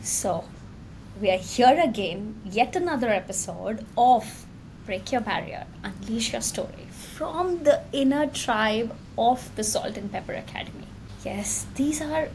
So, we are here again, yet another episode of Break Your Barrier, Unleash Your Story from the inner tribe of the Salt&Pepper Academy. Yes, these are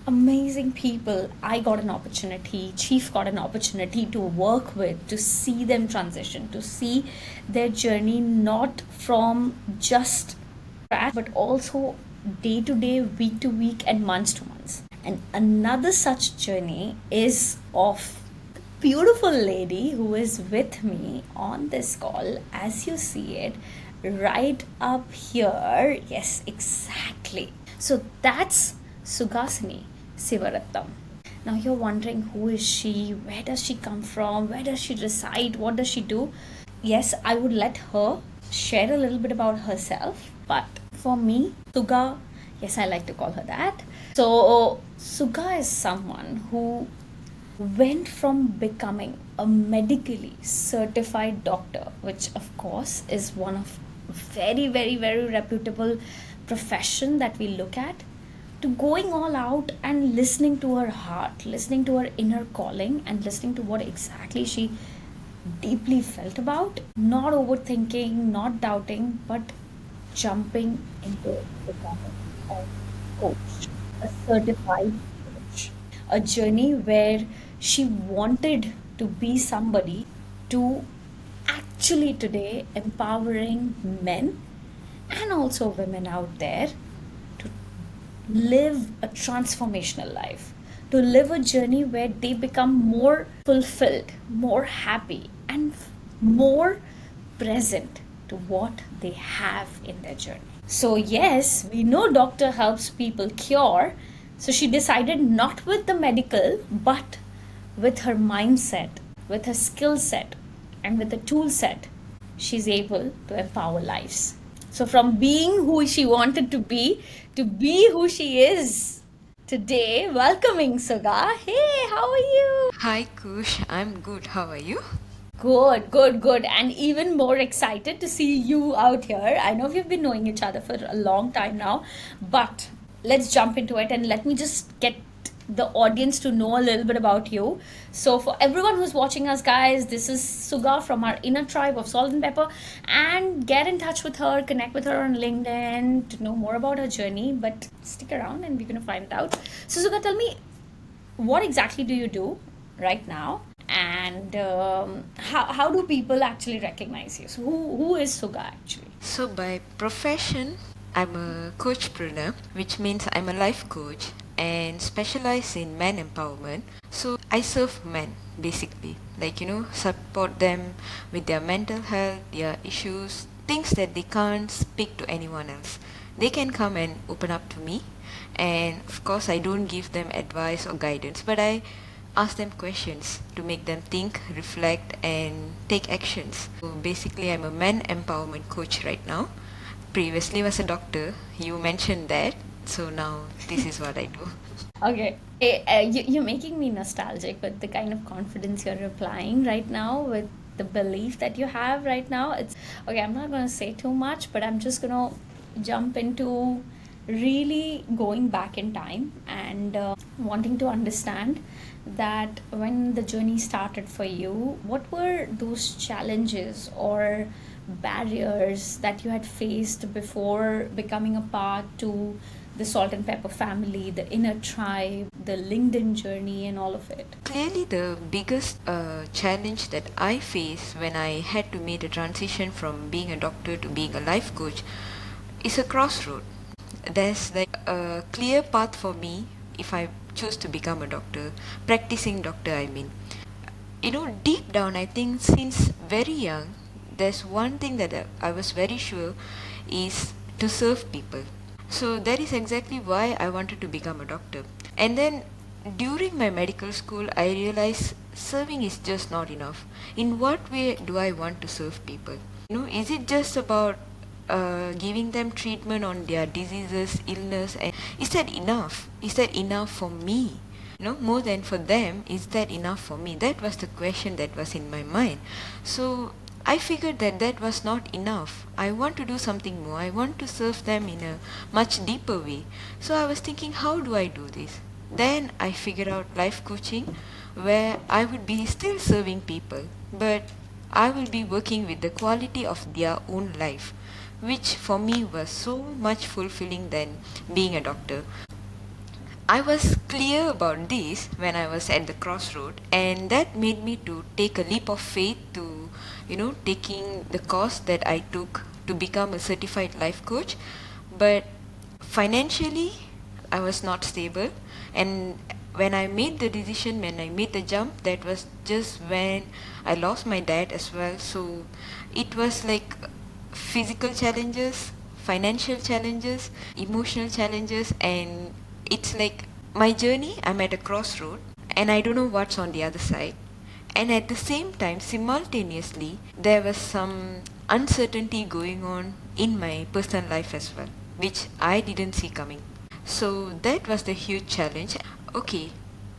amazing people. I got an opportunity, Chief got an opportunity to work with, to see them transition, to see their journey not from just scratch, but also day to day, week to week, and months to months. And another such journey is of the beautiful lady who is with me on this call, as you see it right up here. Yes, exactly. So that's Sugasini Sivarathnam. Now you're wondering, who is she? Where does she come from? Where does she reside? What does she do? Yes, I would let her share a little bit about herself. But for me, Suga, yes, I like to call her that. So, Suga is someone who went from becoming a medically certified doctor, which of course is one of very reputable profession that we look at, to going all out and listening to her heart, listening to her inner calling, and listening to what exactly she deeply felt about, not overthinking, not doubting, but jumping into becoming a coach, a certified coach, a journey where she wanted to be somebody to actually today empowering men and also women out there to live a transformational life, to live a journey where they become more fulfilled, more happy, and more present to what they have in their journey. So, yes, we know doctor helps people cure. So, she decided not with the medical, but with her mindset, with her skill set, and with the tool set, she's able to empower lives. So, from being who she wanted to be who she is today, welcoming Suga. Hey, how are you? Hi Kush, I'm good. How are you? Good. And even more excited to see you out here. I know we've been knowing each other for a long time now, but let's jump into it and let me just get the audience to know a little bit about you. So, for everyone who's watching us, guys, this is Suga from our inner tribe of Salt&Pepper, and get in touch with her, connect with her on LinkedIn to know more about her journey. But stick around and we're going to find it out. So, Suga, tell me, what exactly do you do right now, and how do people actually recognize you? So who is Suga actually? So, by profession, I'm a coachpreneur, which means I'm a life coach and specialize in men empowerment. So, I serve men basically, support them with their mental health, their issues, things that they can't speak to anyone else. They can come and open up to me, and of course, I don't give them advice or guidance, but I ask them questions to make them think, reflect, and take actions. So basically, I'm a men empowerment coach right now. Previously was a doctor. You mentioned that. So now this is what I do. Okay. You're making me nostalgic with the kind of confidence you're replying right now, with the belief that you have right now. It's okay. I'm not going to say too much, but I'm just going to jump into really going back in time and wanting to understand that when the journey started for you, what were those challenges or barriers that you had faced before becoming a part to the Salt&Pepper family, the inner tribe, the LinkedIn journey, and all of it? Clearly, the biggest challenge that I face when I had to make a transition from being a doctor to being a life coach is a crossroad. There's like a clear path for me if I choose to become a doctor, practicing doctor, I mean. Deep down, I think since very young, there's one thing that I was very sure is to serve people. So that is exactly why I wanted to become a doctor. And then during my medical school, I realized serving is just not enough. In what way do I want to serve people? Is it just about giving them treatment on their diseases, illness, and is that enough? Is that enough for me? More than for them, is that enough for me? That was the question that was in my mind. So I figured that that was not enough. I want to do something more. I want to serve them in a much deeper way. So I was thinking, how do I do this? Then I figured out life coaching, where I would be still serving people, but I will be working with the quality of their own life, which for me was so much fulfilling than being a doctor. I was clear about this when I was at the crossroad, and that made me to take a leap of faith to, taking the course that I took to become a certified life coach. But financially, I was not stable, and when I made the decision, when I made the jump, that was just when I lost my dad as well. So it was like physical challenges, financial challenges, emotional challenges, and it's like my journey, I'm at a crossroad and I don't know what's on the other side. And at the same time, simultaneously, there was some uncertainty going on in my personal life as well, which I didn't see coming. So that was the huge challenge. Okay,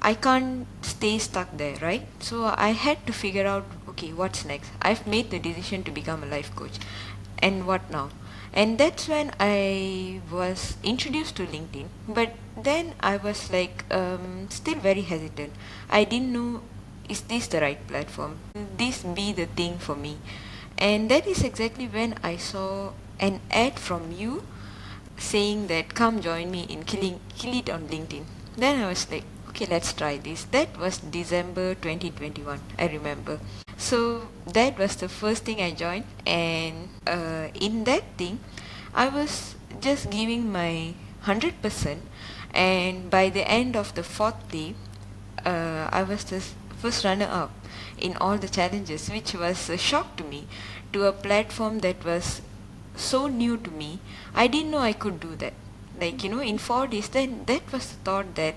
I can't stay stuck there, right? So I had to figure out, okay, what's next? I've made the decision to become a life coach. And what now? And that's when I was introduced to LinkedIn. But then I was like, still very hesitant. I didn't know, is this the right platform? Will this be the thing for me? And that is exactly when I saw an ad from you saying that come join me in kill it on LinkedIn. Then I was like, okay, let's try this. That was December 2021, I remember. So that was the first thing I joined, and in that thing, I was just giving my 100%, and by the end of the fourth day, I was the first runner up in all the challenges, which was a shock to me, to a platform that was so new to me. I didn't know I could do that. Like, in 4 days, then that was the thought that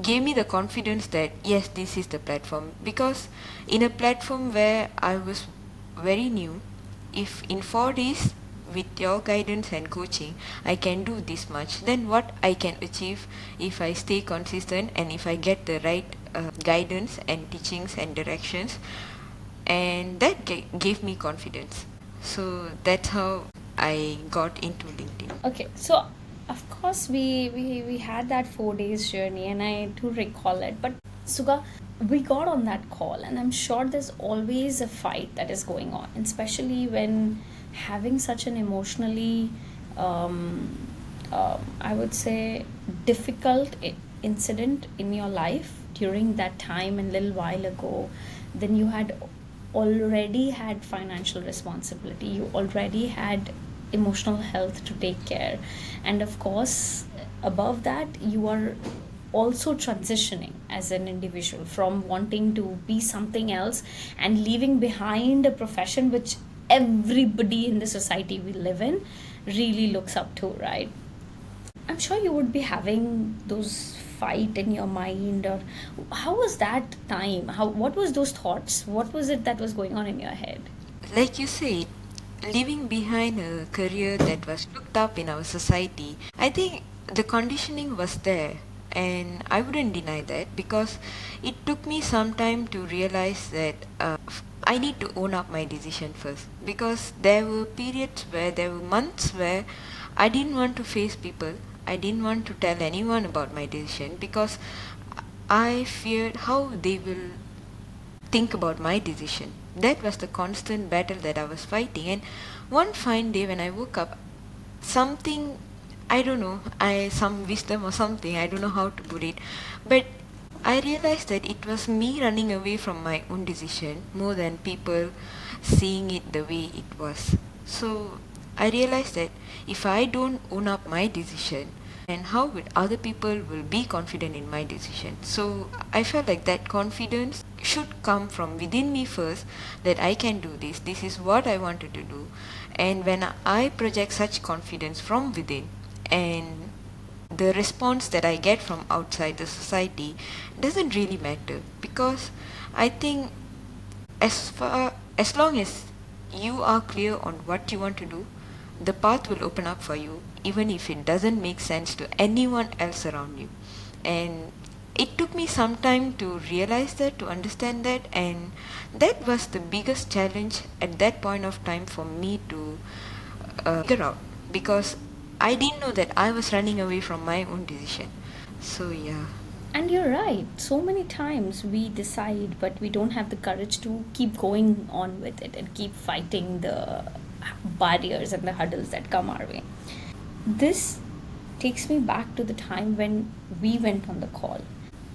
gave me the confidence that yes, this is the platform. Because in a platform where I was very new, if in 4 days with your guidance and coaching I can do this much, then what I can achieve if I stay consistent and if I get the right guidance and teachings and directions. And that gave me confidence. So that's how I got into LinkedIn. Okay, so of course we had that 4 days journey, and I do recall it. But Suga, we got on that call, and I'm sure there's always a fight that is going on, especially when having such an emotionally, I would say, difficult incident in your life during that time and little while ago. Then you had already had financial responsibility, you already had emotional health to take care, and of course above that you are also transitioning as an individual from wanting to be something else and leaving behind a profession which everybody in the society we live in really looks up to, right? I'm sure you would be having those fight in your mind. Or how was that time? What was those thoughts? What was it that was going on in your head? Like you said, leaving behind a career that was looked up in our society, I think the conditioning was there, and I wouldn't deny that, because it took me some time to realize that I need to own up my decision first. Because there were periods where there were months where I didn't want to face people, I didn't want to tell anyone about my decision, because I feared how they will think about my decision. That was the constant battle that I was fighting. And one fine day when I woke up, something, I don't know, some wisdom or something, I don't know how to put it, but I realized that it was me running away from my own decision more than people seeing it the way it was. So I realized that if I don't own up my decision, and how would other people will be confident in my decision? So I felt like that confidence should come from within me first, that I can do this, this is what I wanted to do. And when I project such confidence from within, and the response that I get from outside the society doesn't really matter, because I think as long as you are clear on what you want to do, the path will open up for you, even if it doesn't make sense to anyone else around you. And it took me some time to realize that, to understand that, and that was the biggest challenge at that point of time for me to figure out, because I didn't know that I was running away from my own decision. So yeah. And you're right. So many times we decide, but we don't have the courage to keep going on with it and keep fighting the barriers and the hurdles that come our way. This takes me back to the time when we went on the call.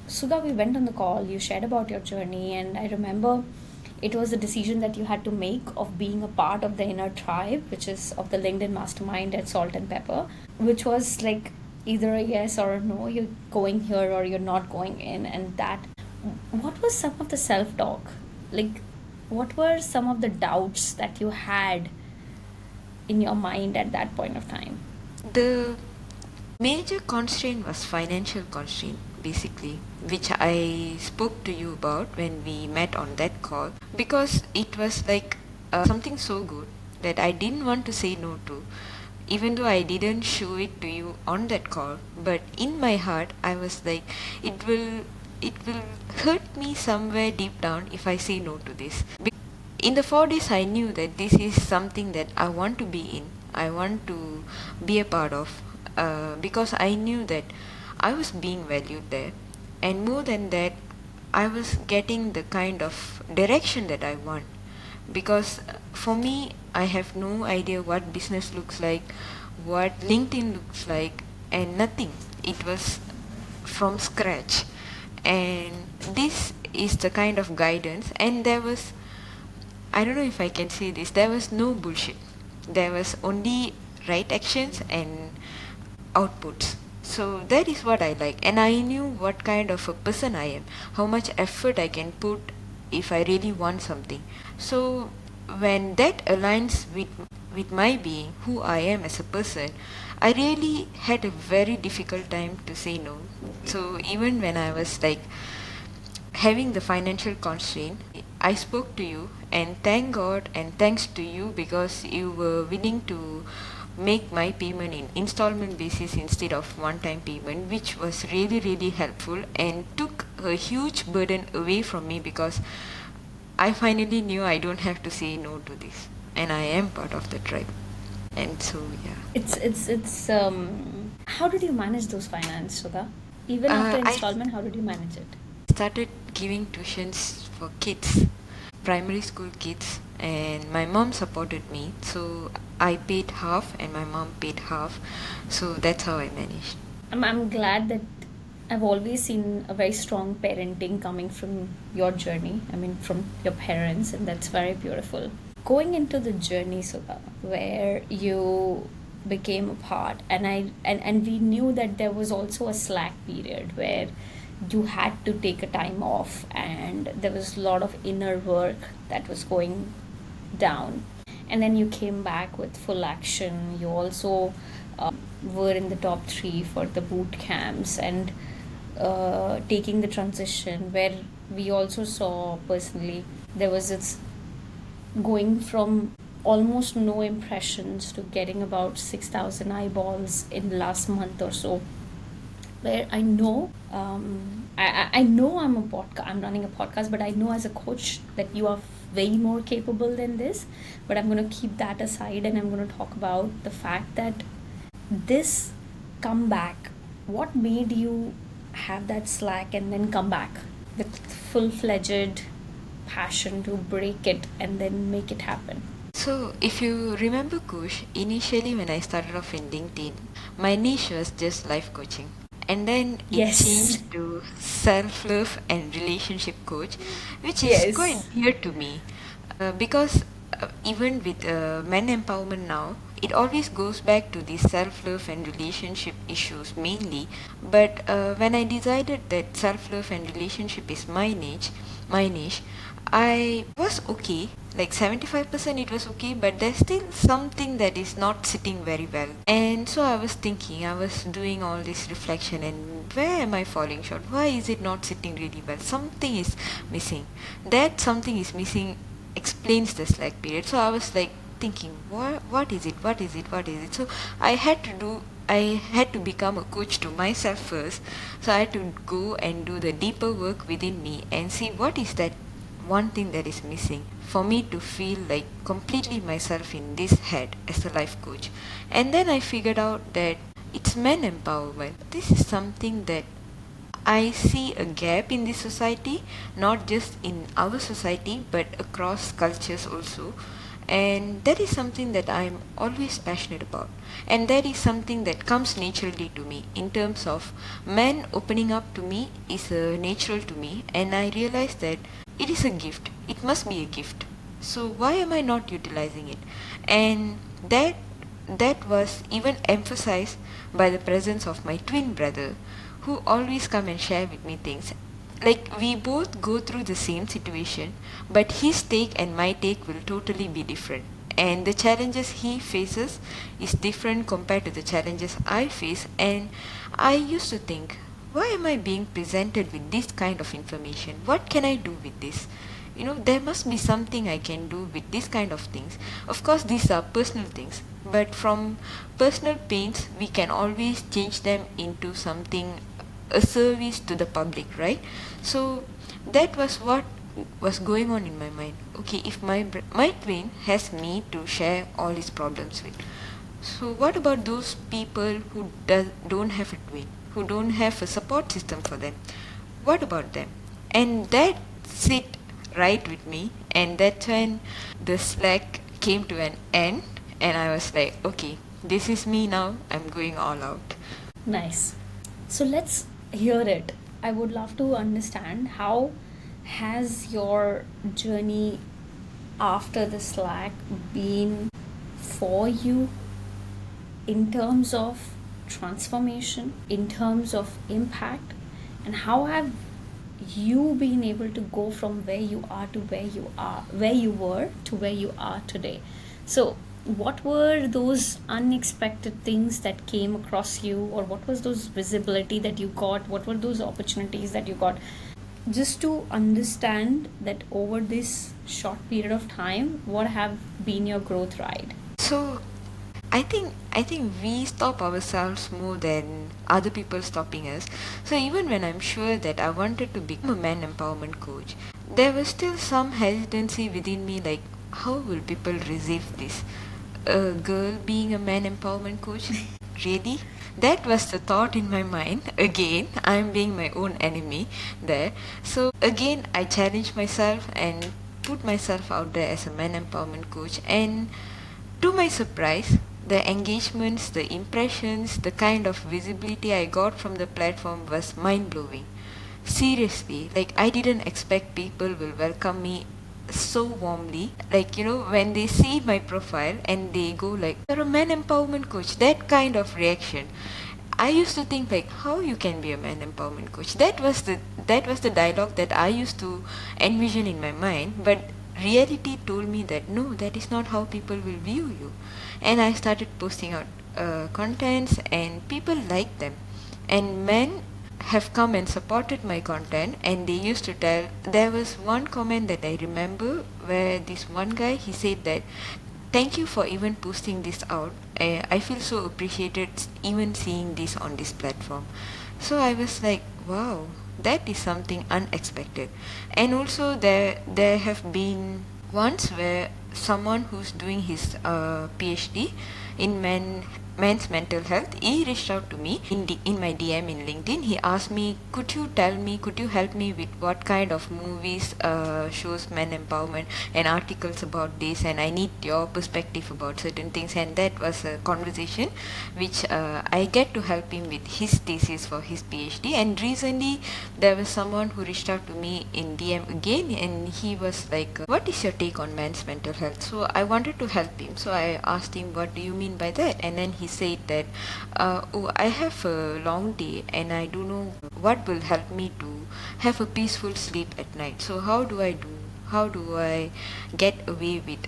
Suga, we went on the call, you shared about your journey, and I remember it was a decision that you had to make of being a part of the inner tribe, which is of the LinkedIn mastermind at Salt&Pepper, which was like either a yes or a no, you're going here or you're not going in. And that, what was some of the self talk? Like, what were some of the doubts that you had in your mind at that point of time? The major constraint was financial constraint, basically, which I spoke to you about when we met on that call, because it was like something so good that I didn't want to say no to, even though I didn't show it to you on that call. But in my heart, I was like, it will hurt me somewhere deep down if I say no to this. In the 4 days, I knew that this is something that I want to be in, I want to be a part of, because I knew that I was being valued there, and more than that, I was getting the kind of direction that I want. Because for me, I have no idea what business looks like, what LinkedIn looks like, and nothing. It was from scratch, and this is the kind of guidance. And there was, I don't know if I can say this, there was no bullshit. There was only right actions and outputs. So that is what I like. And I knew what kind of a person I am, how much effort I can put if I really want something. So when that aligns with my being, who I am as a person, I really had a very difficult time to say no. So even when I was like having the financial constraint, I spoke to you, and thank God and thanks to you, because you were willing to make my payment in installment basis instead of one time payment, which was really really helpful and took a huge burden away from me, because I finally knew I don't have to say no to this, and I am part of the tribe. And so yeah. It's how did you manage those finance, Sudha? Even after I installment, how did you manage it? started giving tuitions for kids, primary school kids, and my mom supported me. So I paid half and my mom paid half. So that's how I managed. I'm glad that I've always seen a very strong parenting coming from your journey. I mean, from your parents, and that's very beautiful. Going into the journey, Sudha, where you became a part, and we knew that there was also a slack period where you had to take a time off, and there was a lot of inner work that was going down, and then you came back with full action. You also were in the top three for the boot camps, and taking the transition where we also saw personally there was this going from almost no impressions to getting about 6,000 eyeballs in the last month or so, where I know I know I'm running a podcast, but I know as a coach that you are way more capable than this. But I'm going to keep that aside, and I'm going to talk about the fact that this comeback, what made you have that slack and then come back with full-fledged passion to break it and then make it happen? So, if you remember, Kush, initially when I started off in LinkedIn, my niche was just life coaching. And then it Yes. changed to self love and relationship coach, which is Yes. quite dear to me. Because even with men empowerment now, it always goes back to the self love and relationship issues mainly. But when I decided that self love and relationship is my niche, I was okay. Like 75% it was okay, but there's still something that is not sitting very well. And so I was thinking, I was doing all this reflection, and where am I falling short? Why is it not sitting really well? Something is missing. That something is missing explains the slack period. So I was like thinking, what is it? So I had to become a coach to myself first. So I had to go and do the deeper work within me and see what is that one thing that is missing for me to feel like completely myself in this head as a life coach. And then I figured out that it's men empowerment. This is something that I see a gap in this society, not just in our society but across cultures also. And that is something that I'm always passionate about. And that is something that comes naturally to me. In terms of men opening up to me is natural to me, and I realize that it is a gift. It must be a gift. So why am I not utilizing it? And that was even emphasized by the presence of my twin brother, who always come and share with me things. Like, we both go through the same situation, but his take and my take will totally be different, and the challenges he faces is different compared to the challenges I face. And I used to think, why am I being presented with this kind of information? What can I do with this? There must be something I can do with this kind of things. Of course, these are personal things, but from personal pains we can always change them into something, a service to the public, right? So that was what was going on in my mind. Okay, if my twin has me to share all his problems with, so what about those people who don't have a twin, who don't have a support system for them? What about them? And that sit right with me, and that's when the slack came to an end, and I was like, okay, this is me now, I'm going all out. Nice. So let's hear it. I would love to understand how has your journey after the Slack been for you in terms of transformation, in terms of impact, and how have you been able to go from where you are to where you were to where you are today? So what were those unexpected things that came across you, or what was those visibility that you got, what were those opportunities that you got, just to understand that over this short period of time, what have been your growth ride? So I think we stop ourselves more than other people stopping us. So even when I'm sure that I wanted to become a man empowerment coach, there was still some hesitancy within me, like, how will people receive this? A girl being a man empowerment coach? Really? That was the thought in my mind. Again, I'm being my own enemy there. So again, I challenged myself and put myself out there as a man empowerment coach, and to my surprise, the engagements, the impressions, the kind of visibility I got from the platform was mind blowing. Seriously, like, I didn't expect people will welcome me so warmly. Like, when they see my profile and they go like, you're a man empowerment coach, that kind of reaction. I used to think, like, how you can be a man empowerment coach. That was the dialogue that I used to envision in my mind, but reality told me that no, that is not how people will view you. And I started posting out contents, and people liked them, and men have come and supported my content. And they used to tell, there was one comment that I remember where this one guy, he said that, thank you for even posting this out. I feel so appreciated even seeing this on this platform. So I was like, wow, that is something unexpected. And also there have been once where someone who's doing his PhD in men's mental health, he reached out to me in my DM in LinkedIn. He asked me, could you help me with what kind of movies shows men empowerment and articles about this, and I need your perspective about certain things. And that was a conversation which I get to help him with his thesis for his PhD. And recently there was someone who reached out to me in DM again, and he was like, what is your take on men's mental health? So I wanted to help him, so I asked him, what do you mean by that? And then he said that, oh, I have a long day and I don't know what will help me to have a peaceful sleep at night. So how do I get away with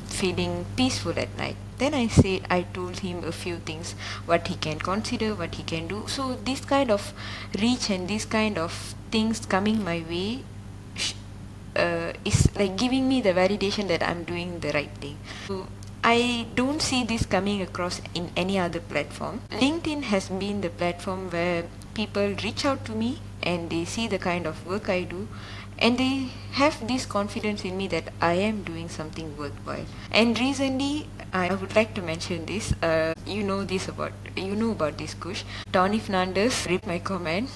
feeling peaceful at night? Then I told him a few things, what he can consider, what he can do. So this kind of reach and this kind of things coming my way is like giving me the validation that I'm doing the right thing. So I don't see this coming across in any other platform. LinkedIn has been the platform where people reach out to me and they see the kind of work I do, and they have this confidence in me that I am doing something worthwhile. And recently, I would like to mention this. You know about this Kush. Tony Fernandes read my comment,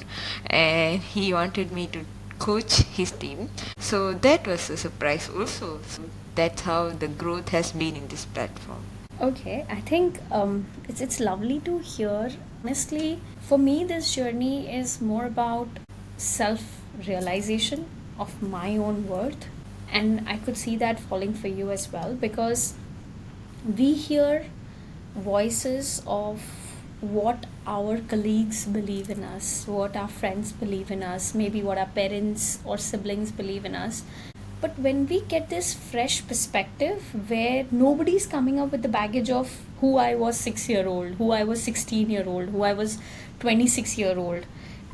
and he wanted me to coach his team. So that was a surprise also. So that's how the growth has been in this platform. Okay, I think it's lovely to hear. Honestly, for me, this journey is more about self realization of my own worth, and I could see that falling for you as well, because we hear voices of what our colleagues believe in us, what our friends believe in us, maybe what our parents or siblings believe in us. But when we get this fresh perspective where nobody's coming up with the baggage of who I was 6 year old, who I was 16 year old, who I was 26 year old,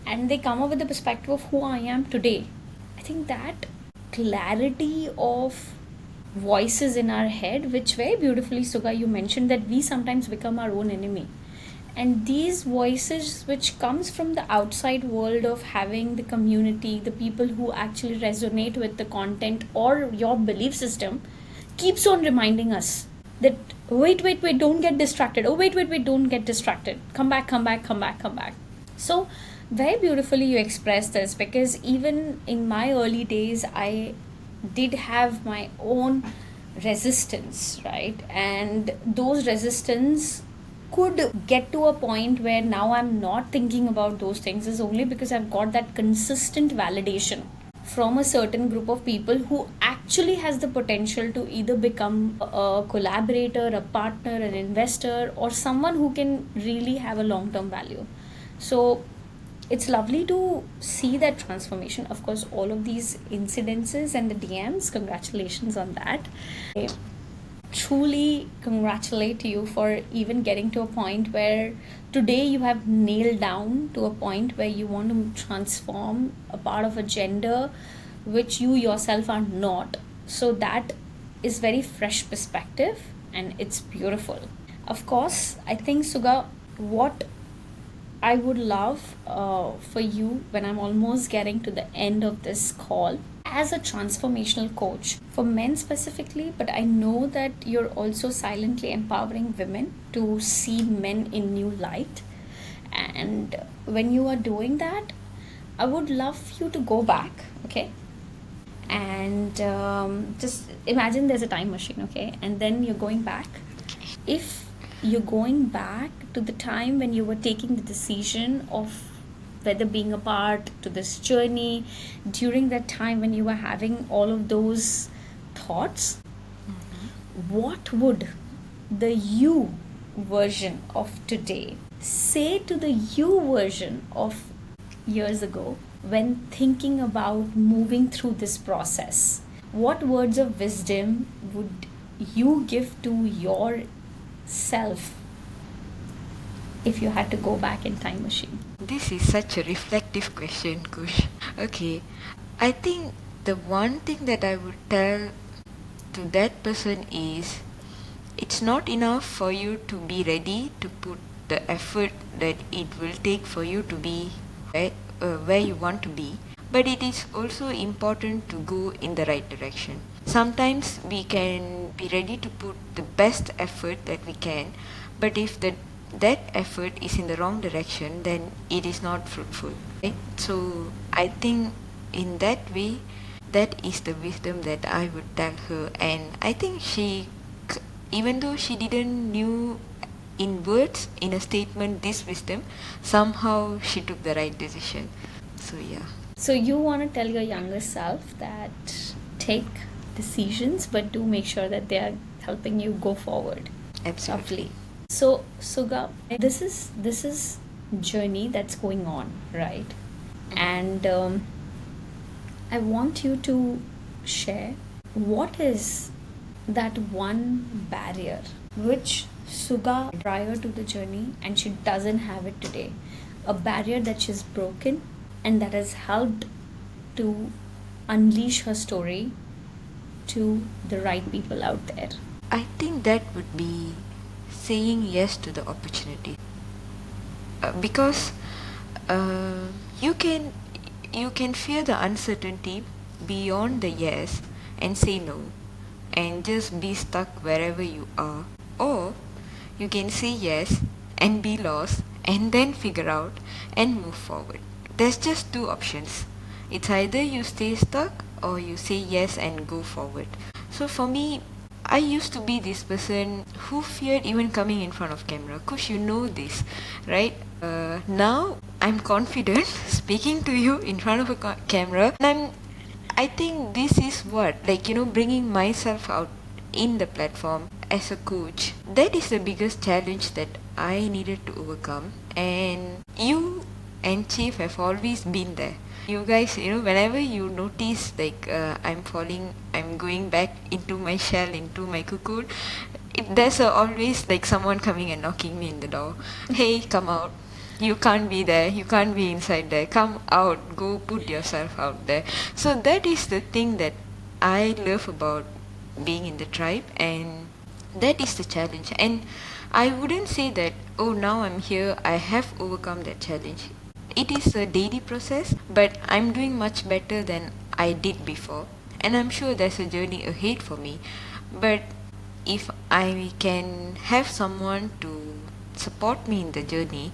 and they come up with the perspective of who I am today, I think that clarity of voices in our head, which very beautifully, Suga, you mentioned that we sometimes become our own enemy, and these voices which comes from the outside world of having the community, the people who actually resonate with the content or your belief system, keeps on reminding us that wait, don't get distracted. Oh, wait, don't get distracted. Come back, come back, come back, come back. So very beautifully you expressed this, because even in my early days I did have my own resistance, right? And those resistance could get to a point where now I'm not thinking about those things, is only because I've got that consistent validation from a certain group of people who actually has the potential to either become a collaborator, a partner, an investor, or someone who can really have a long term value. So it's lovely to see that transformation. Of course, all of these incidences and the DMs, congratulations on that. I truly congratulate you for even getting to a point where today you have nailed down to a point where you want to transform a part of a gender which you yourself are not. So that is very fresh perspective, and it's beautiful. Of course, I think, Suga, what I would love for you, when I'm almost getting to the end of this call, as a transformational coach for men specifically, but I know that you're also silently empowering women to see men in new light. And when you are doing that, I would love you to go back, okay? And just imagine there's a time machine, okay? And then you're going back. If you're going back to the time when you were taking the decision of whether being a part to this journey, during that time when you were having all of those thoughts, what would the you version of today say to the you version of years ago when thinking about moving through this process? What words of wisdom would you give to yourself if you had to go back in time machine? This is such a reflective question, Kush. Okay, I think the one thing that I would tell to that person is, it's not enough for you to be ready to put the effort that it will take for you to be where you want to be, but it is also important to go in the right direction. Sometimes we can be ready to put the best effort that we can, but if that effort is in the wrong direction, then it is not fruitful, right? So I think in that way, that is the wisdom that I would tell her. And I think she, even though she didn't knew in words, in a statement, this wisdom, somehow she took the right decision. So yeah. So you want to tell your younger self that take decisions, but do make sure that they are helping you go forward. Absolutely. Lovely. So Suga, this is journey that's going on, right? And I want you to share what is that one barrier which Suga prior to the journey and she doesn't have it today, a barrier that she's broken and that has helped to unleash her story to the right people out there. I think that would be saying yes to the opportunity, because you can you can fear the uncertainty beyond the yes and say no and just be stuck wherever you are. Or you can say yes and be lost and then figure out and move forward. There's just two options. It's either you stay stuck or you say yes and go forward. So for me, I used to be this person who feared even coming in front of camera. Kush, you know this, right? Now I'm confident speaking to you in front of a camera, and I think this is what, like, bringing myself out in the platform as a coach. That is the biggest challenge that I needed to overcome. And you and Chief have always been there. You guys, whenever you notice like I'm going back into my shell, into my cocoon, there's always like someone coming and knocking me in the door. Hey, come out. You can't be there. You can't be inside there. Come out. Go put yourself out there. So that is the thing that I love about being in the tribe, and that is the challenge. And I wouldn't say that, oh, now I'm here, I have overcome that challenge. It is a daily process, but I'm doing much better than I did before. And I'm sure there's a journey ahead for me. But if I can have someone to support me in the journey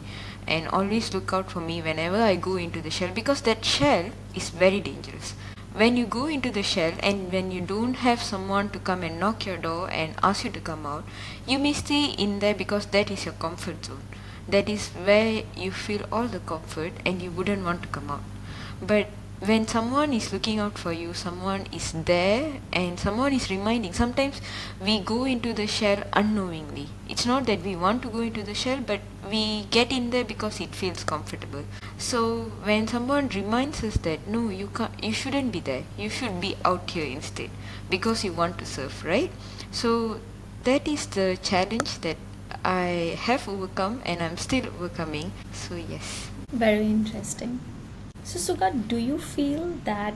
and always look out for me whenever I go into the shell, because that shell is very dangerous. When you go into the shell and when you don't have someone to come and knock your door and ask you to come out, you may stay in there because that is your comfort zone. That is where you feel all the comfort and you wouldn't want to come out. But when someone is looking out for you, someone is there and someone is reminding, sometimes we go into the shell unknowingly. It's not that we want to go into the shell, but we get in there because it feels comfortable. So when someone reminds us that no, you shouldn't be there, you should be out here instead because you want to surf, right? So that is the challenge that I have overcome and I'm still overcoming. So yes. Very interesting. So Suga, do you feel that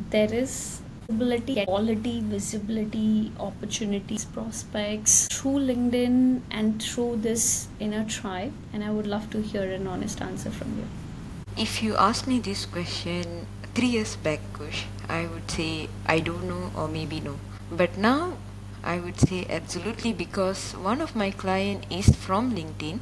there is quality, visibility, opportunities, prospects through LinkedIn and through this inner tribe? And I would love to hear an honest answer from you. If you asked me this question 3 years back, Kush, I would say I don't know or maybe no. But now I would say absolutely, because one of my client is from LinkedIn,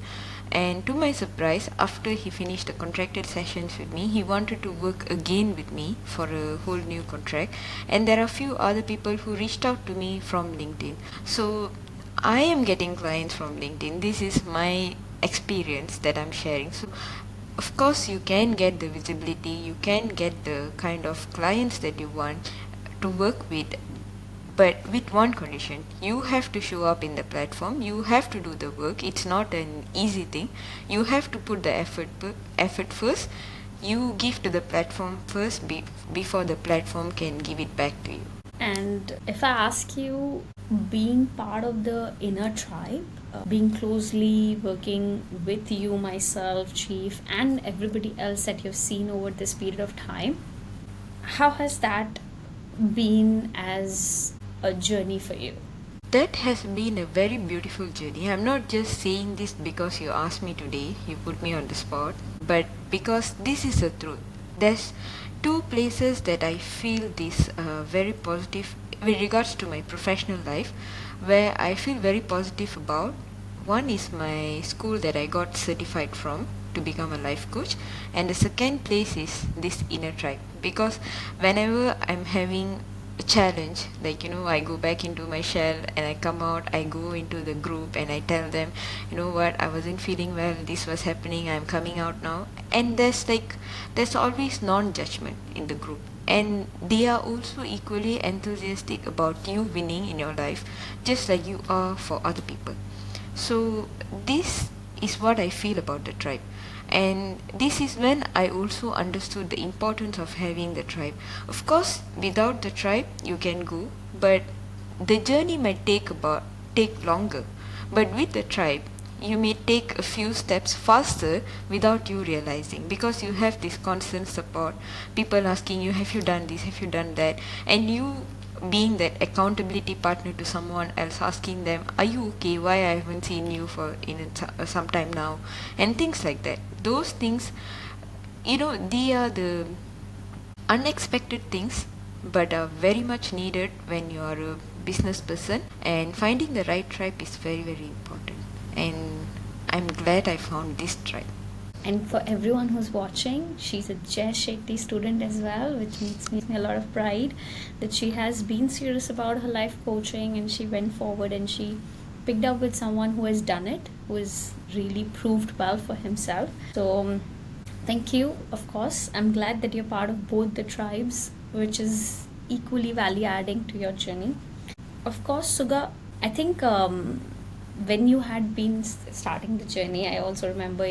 and to my surprise, after he finished the contracted sessions with me, he wanted to work again with me for a whole new contract. And there are a few other people who reached out to me from LinkedIn. So I am getting clients from LinkedIn. This is my experience that I'm sharing. So of course you can get the visibility, you can get the kind of clients that you want to work with, but with one condition: you have to show up in the platform, you have to do the work. It's not an easy thing. You have to put the effort first. You give to the platform first before the platform can give it back to you. And if I ask you, being part of the inner tribe, being closely working with you, myself, Chief, and everybody else that you've seen over this period of time, how has that been as a journey for you? That has been a very beautiful journey. I'm not just saying this because you asked me today, you put me on the spot, but because this is the truth. There's two places that I feel this very positive with regards to my professional life, where I feel very positive about. One is my school that I got certified from to become a life coach, and the second place is this inner tribe, because whenever I'm having a challenge, like I go back into my shell and I come out, I go into the group and I tell them, what, I wasn't feeling well, this was happening, I'm coming out now. And there's always non-judgment in the group, and they are also equally enthusiastic about you winning in your life, just like you are for other people. So this is what I feel about the tribe. And this is when I also understood the importance of having the tribe. Of course, without the tribe, you can go, but the journey might take longer. But with the tribe, you may take a few steps faster without you realizing, because you have this constant support. People asking you, have you done this, have you done that? And you being that accountability partner to someone else, asking them, are you okay, why I haven't seen you for some time now, and things like that. Those things, they are the unexpected things, but are very much needed when you are a business person, and finding the right tribe is very, very important. And I'm glad I found this tribe. And for everyone who's watching, she's a Jay Shetty student as well, which makes me a lot of pride that she has been serious about her life coaching, and she went forward and she picked up with someone who has done it, who has really proved well for himself. So thank you, of course. I'm glad that you're part of both the tribes, which is equally value adding to your journey. Of course, Suga, I think when you had been starting the journey, I also remember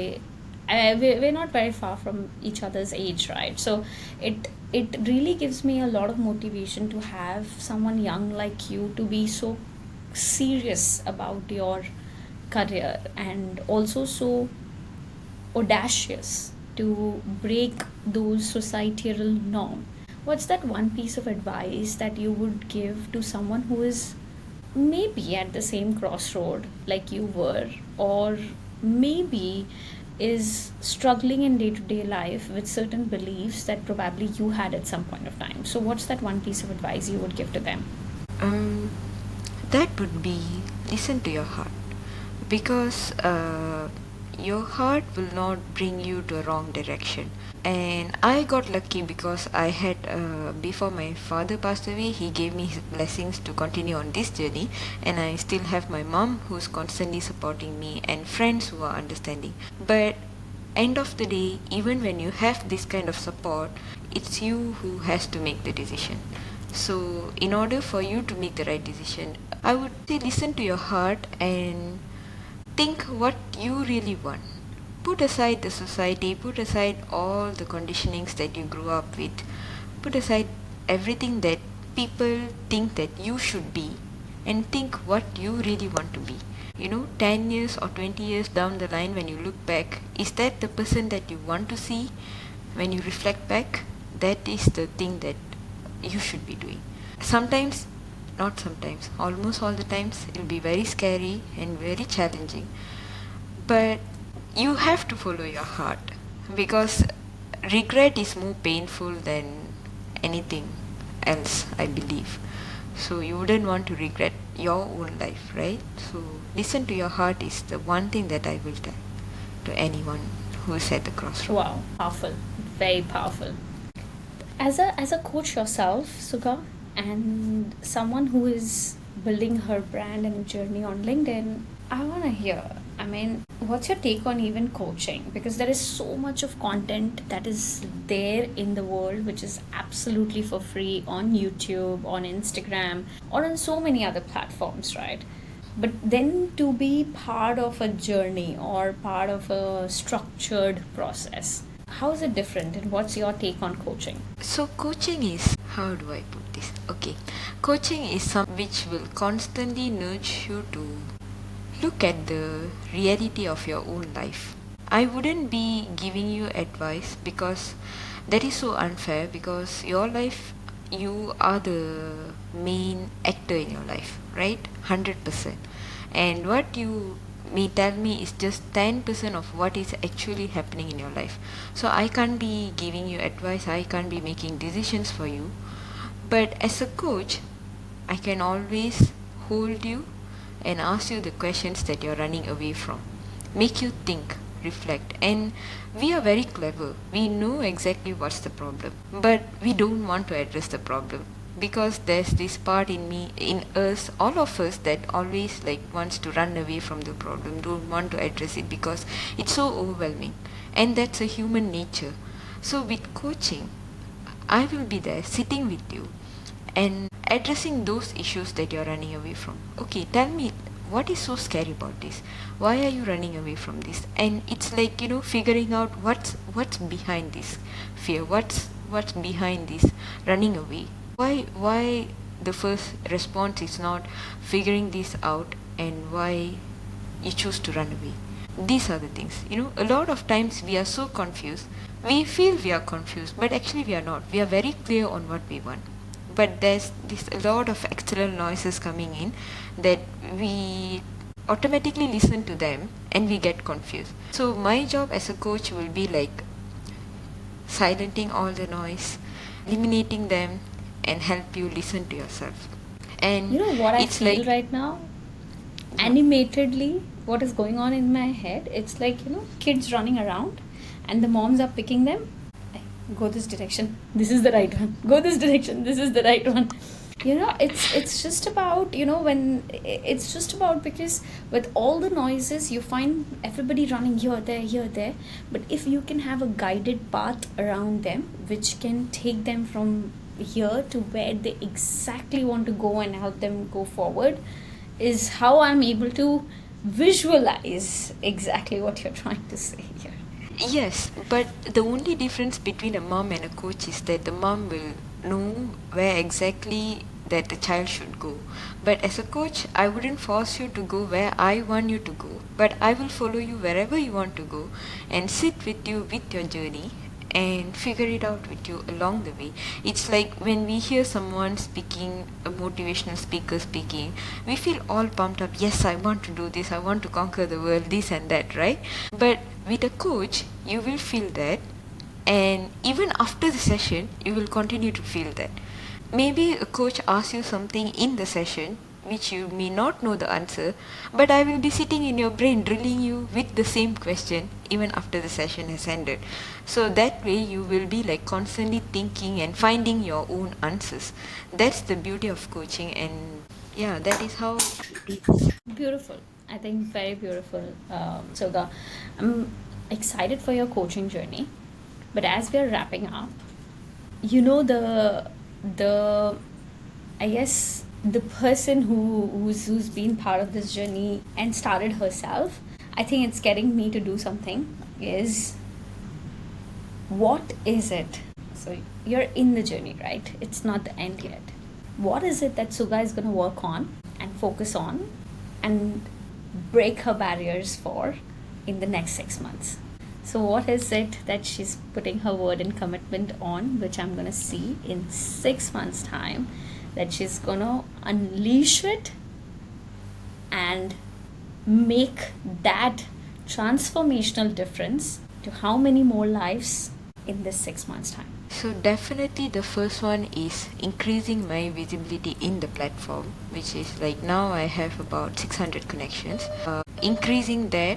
we're not very far from each other's age, right? So it really gives me a lot of motivation to have someone young like you to be so serious about your career, and also so audacious to break those societal norms. What's that one piece of advice that you would give to someone who is maybe at the same crossroad like you were, or maybe is struggling in day-to-day life with certain beliefs that probably you had at some point of time? So what's that one piece of advice you would give to them? Um, that would be listen to your heart, because your heart will not bring you to a wrong direction. And I got lucky because I had before my father passed away, he gave me his blessings to continue on this journey, and I still have my mom who's constantly supporting me and friends who are understanding. But end of the day, even when you have this kind of support, it's you who has to make the decision. So in order for you to make the right decision, I would say listen to your heart and think what you really want. Put aside the society, put aside all the conditionings that you grew up with, put aside everything that people think that you should be, and think what you really want to be. 10 years or 20 years down the line, when you look back, is that the person that you want to see? When you reflect back, that is the thing that you should be doing. Sometimes, not sometimes, almost all the times, it will be very scary and very challenging. But you have to follow your heart, because regret is more painful than anything else, I believe. So you wouldn't want to regret your own life, right? So listen to your heart is the one thing that I will tell to anyone who is at the crossroads. Wow, powerful, very powerful. As a coach yourself, Sugha, and someone who is building her brand and journey on LinkedIn, I want to hear, I mean, what's your take on even coaching? Because there is so much of content that is there in the world which is absolutely for free on YouTube, on Instagram, or on so many other platforms, right? But then to be part of a journey or part of a structured process, how is it different, and what's your take on coaching? So coaching is, how do I put this? Okay, coaching is something which will constantly nudge you to look at the reality of your own life. I wouldn't be giving you advice, because that is so unfair, because your life, you are the main actor in your life, right? 100%. And what you may tell me is just 10% of what is actually happening in your life. So I can't be giving you advice, I can't be making decisions for you. But as a coach, I can always hold you and ask you the questions that you're running away from. Make you think, reflect. And we are very clever. We know exactly what's the problem, but we don't want to address the problem, because there's this part in me, in us, all of us, that always wants to run away from the problem, don't want to address it because it's so overwhelming. And that's a human nature. So with coaching, I will be there sitting with you and addressing those issues that you're running away from. Okay, tell me, what is so scary about this? Why are you running away from this? And it's figuring out what's behind this fear, what's behind this running away. Why the first response is not figuring this out, and why you choose to run away. These are the things. A lot of times we are so confused. We feel we are confused, but actually we are not. We are very clear on what we want. But there's a lot of external noises coming in that we automatically listen to them and we get confused. So my job as a coach will be silencing all the noise, eliminating them and help you listen to yourself. And You know what I it's feel like, right now? Animatedly, what is going on in my head? It's like, kids running around and the moms are picking them. "Hey, go this direction. This is the right one. Go this direction. This is the right one." It's just about, when it's just about, because with all the noises, you find everybody running here, there. But if you can have a guided path around them, which can take them from here to where they exactly want to go and help them go forward, is how I'm able to visualize exactly what you're trying to say here. yes, but the only difference between a mom and a coach is that the mom will know where exactly that the child should go. But as a coach, I wouldn't force you to go where I want you to go, but I will follow you wherever you want to go and sit with you with your journey and figure it out with you along the way. It's like when we hear someone speaking, a motivational speaker speaking, we feel all pumped up. Yes, I want to do this, I want to conquer the world, this and that, right? But with a coach, you will feel that, and even after the session, you will continue to feel that. Maybe a coach asks you something in the session which you may not know the answer, but I will be sitting in your brain drilling you with the same question even after the session has ended. So that way you will be like constantly thinking and finding your own answers. That's the beauty of coaching, and yeah, that is how it is. Beautiful. I think very beautiful, Soga. I'm excited for your coaching journey. But as we're wrapping up, the I guess the person who's been part of this journey and started herself, I think it's getting me to do something, is what is it? So you're in the journey, right? It's not the end yet. What is it that Suga is going to work on and focus on and break her barriers for in the next 6 months? So what is it that she's putting her word and commitment on, which I'm going to see in 6 months' time, that she's going to unleash it and make that transformational difference to how many more lives in this 6 months' time? So definitely the first one is increasing my visibility in the platform, which is like now I have about 600 connections. Increasing that,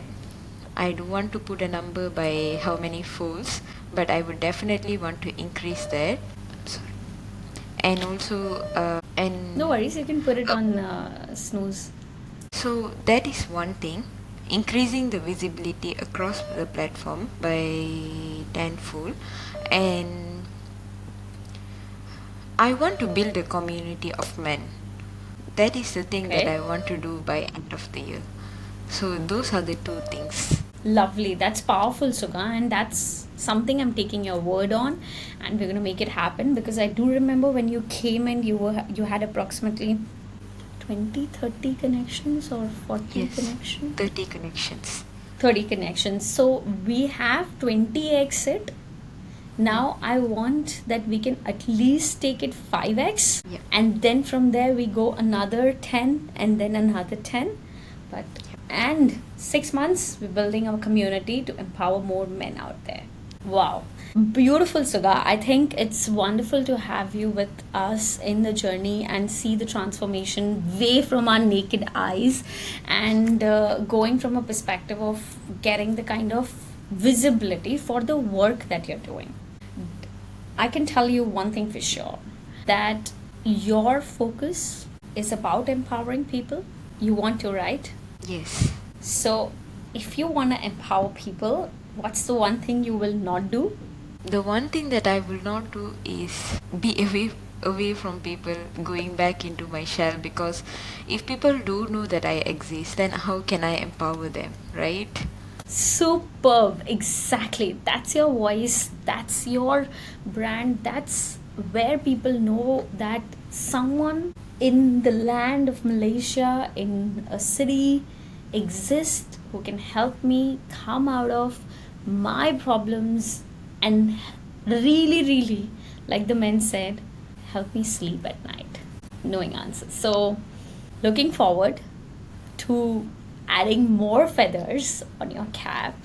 I don't want to put a number by how many folds, but I would definitely want to increase that. Sorry. And also, No worries, you can put it on snooze. So that is one thing, increasing the visibility across the platform by tenfold, and I want to build a community of men. That is the thing that Okay. I want to do by end of the year. So those are the two things. Lovely. That's powerful, Suga, and that's something I'm taking your word on, and we're gonna make it happen, because I do remember when you came and you had approximately 20, 30 connections or 40 Yes, connections. 30 connections. 30 connections. So we have 20x it. Now I want that we can at least take it 5x, Yeah. and then from there we go another 10 and then another 10. But and 6 months we're building a community to empower more men out there. Wow. Beautiful, Suga. I think it's wonderful to have you with us in the journey and see the transformation way from our naked eyes, and going from a perspective of getting the kind of visibility for the work that you're doing. I can tell you one thing for sure, that your focus is about empowering people. You want to, right? Yes. So, if you want to empower people, what's the one thing you will not do? The one thing that I will not do is be away from people, going back into my shell, because if people do know that I exist, then how can I empower them, right? Superb. Exactly. That's your voice. That's your brand. That's where people know that someone in the land of Malaysia, in a city, exists who can help me come out of my problems and really, really, like the men said, help me sleep at night, knowing answers. So, looking forward to adding more feathers on your cap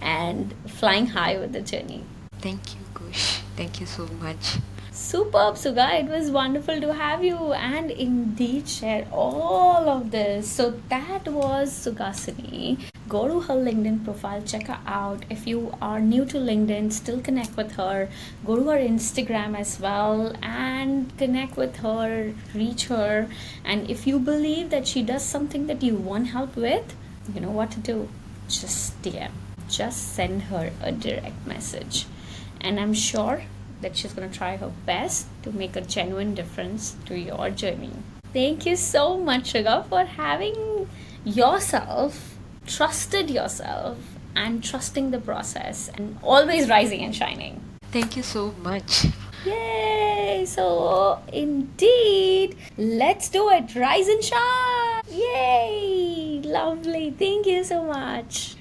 and flying high with the journey. Thank you, Kush. Thank you so much. Superb, Suga. It was wonderful to have you and indeed share all of this. So that was Sugasini. Go to her LinkedIn profile, check her out. If you are new to LinkedIn, still connect with her. Go to her Instagram as well and connect with her, reach her. And if you believe that she does something that you want help with, you know what to do. Just DM. Just send her a direct message. And I'm sure that she's going to try her best to make a genuine difference to your journey. Thank you so much, Sugar, for having yourself, trusted yourself, and trusting the process, and always rising and shining. Thank you so much. Yay! So, indeed, let's do it. Rise and shine! Yay! Lovely. Thank you so much.